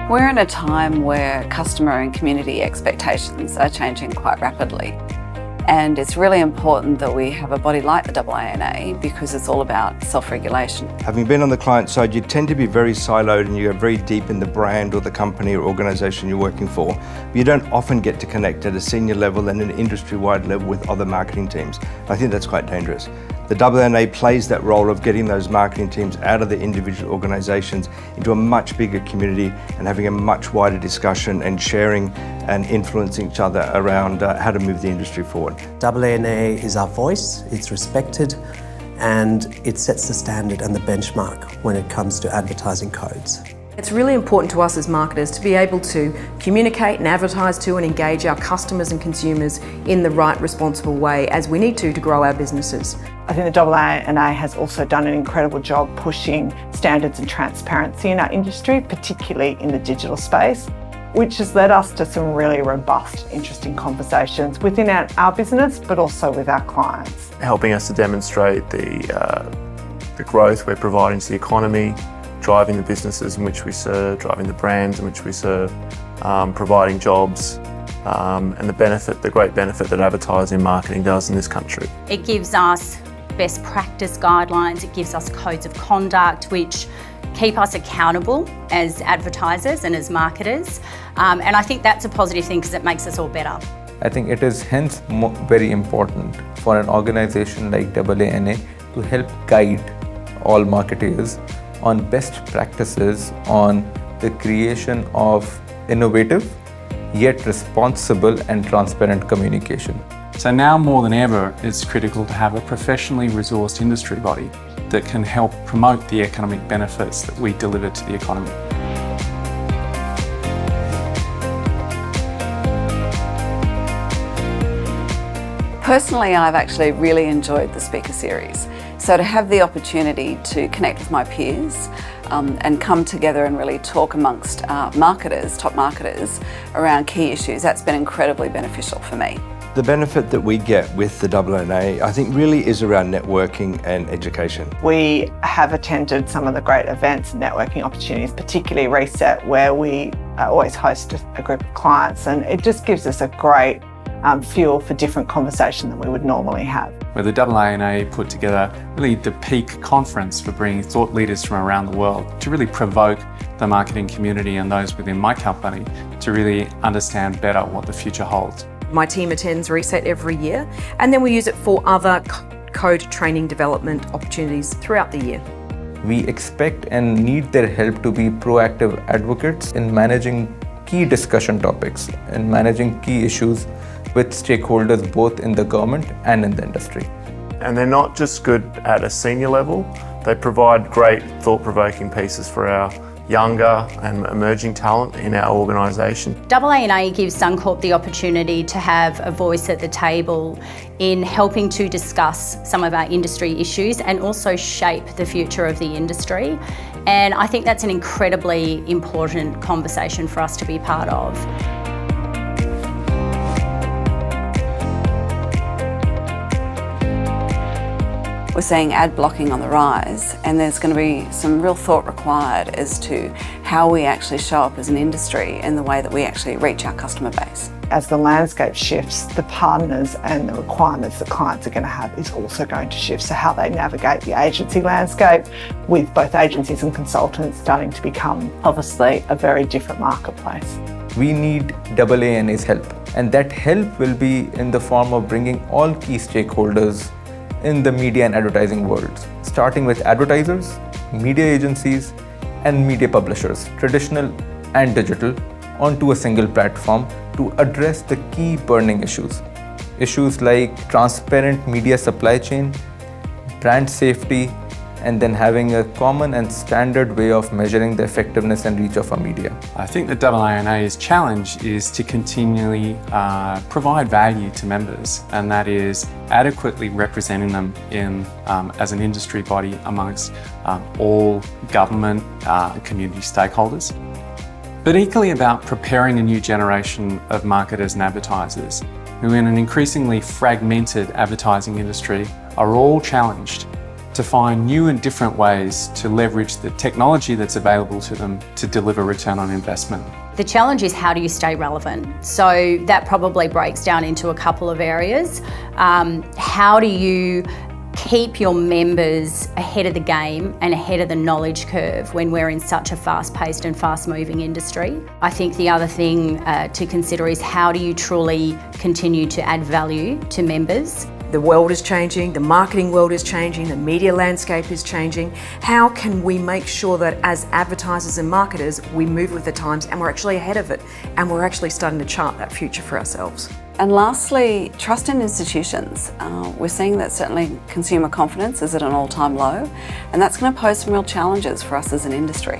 We're in a time where customer and community expectations are changing quite rapidly. And it's really important that we have a body like the AANA because it's all about self-regulation. Having been on the client side, you tend to be very siloed and you go very deep in the brand or the company or organisation you're working for. But you don't often get to connect at a senior level and an industry-wide level with other marketing teams. I think that's quite dangerous. The AANA plays that role of getting those marketing teams out of the individual organisations into a much bigger community and having a much wider discussion and sharing and influencing each other around how to move the industry forward. AANA is our voice, it's respected, and it sets the standard and the benchmark when it comes to advertising codes. It's really important to us as marketers to be able to communicate and advertise to and engage our customers and consumers in the right, responsible way as we need to grow our businesses. I think the AANA has also done an incredible job pushing standards and transparency in our industry, particularly in the digital space, which has led us to some really robust, interesting conversations within our business, but also with our clients. Helping us to demonstrate the growth we're providing to the economy, driving the businesses in which we serve, driving the brands in which we serve, providing jobs, and the great benefit that advertising and marketing does in this country. It gives us best practice guidelines, it gives us codes of conduct which keep us accountable as advertisers and as marketers, and I think that's a positive thing because it makes us all better. I think it is hence very important for an organisation like AANA to help guide all marketers on best practices on the creation of innovative yet responsible and transparent communication. So now more than ever, it's critical to have a professionally resourced industry body that can help promote the economic benefits that we deliver to the economy. Personally, I've actually really enjoyed the speaker series. So to have the opportunity to connect with my peers and come together and really talk amongst marketers, top marketers, around key issues, that's been incredibly beneficial for me. The benefit that we get with the AANA, I think, really is around networking and education. We have attended some of the great events and networking opportunities, particularly Reset, where we always host a group of clients, and it just gives us a great fuel for different conversation than we would normally have. Where the AANA put together really the peak conference for bringing thought leaders from around the world to really provoke the marketing community and those within my company to really understand better what the future holds. My team attends Reset every year, and then we use it for other code training development opportunities throughout the year. We expect and need their help to be proactive advocates in managing key discussion topics and managing key issues with stakeholders both in the government and in the industry. And they're not just good at a senior level, they provide great thought-provoking pieces for our younger and emerging talent in our organisation. AANA gives Suncorp the opportunity to have a voice at the table in helping to discuss some of our industry issues and also shape the future of the industry. And I think that's an incredibly important conversation for us to be part of. We're seeing ad blocking on the rise, and there's going to be some real thought required as to how we actually show up as an industry in the way that we actually reach our customer base. As the landscape shifts, the partners and the requirements that clients are going to have is also going to shift. So how they navigate the agency landscape, with both agencies and consultants starting to become obviously a very different marketplace. We need AANA's help, and that help will be in the form of bringing all key stakeholders in the media and advertising worlds, starting with advertisers, media agencies, and media publishers, traditional and digital, onto a single platform to address the key burning issues. Issues like transparent media supply chain, brand safety, and then having a common and standard way of measuring the effectiveness and reach of our media. I think the AANA's challenge is to continually provide value to members, and that is adequately representing them in as an industry body amongst all government and community stakeholders. But equally about preparing a new generation of marketers and advertisers who in an increasingly fragmented advertising industry are all challenged to find new and different ways to leverage the technology that's available to them to deliver return on investment. The challenge is, how do you stay relevant? So that probably breaks down into a couple of areas. How do you keep your members ahead of the game and ahead of the knowledge curve when we're in such a fast-paced and fast-moving industry? I think the other thing to consider is, how do you truly continue to add value to members? The world is changing, the marketing world is changing, the media landscape is changing. How can we make sure that as advertisers and marketers, we move with the times and we're actually ahead of it, and we're actually starting to chart that future for ourselves? And lastly, trust in institutions. We're seeing that certainly consumer confidence is at an all-time low, and that's going to pose some real challenges for us as an industry.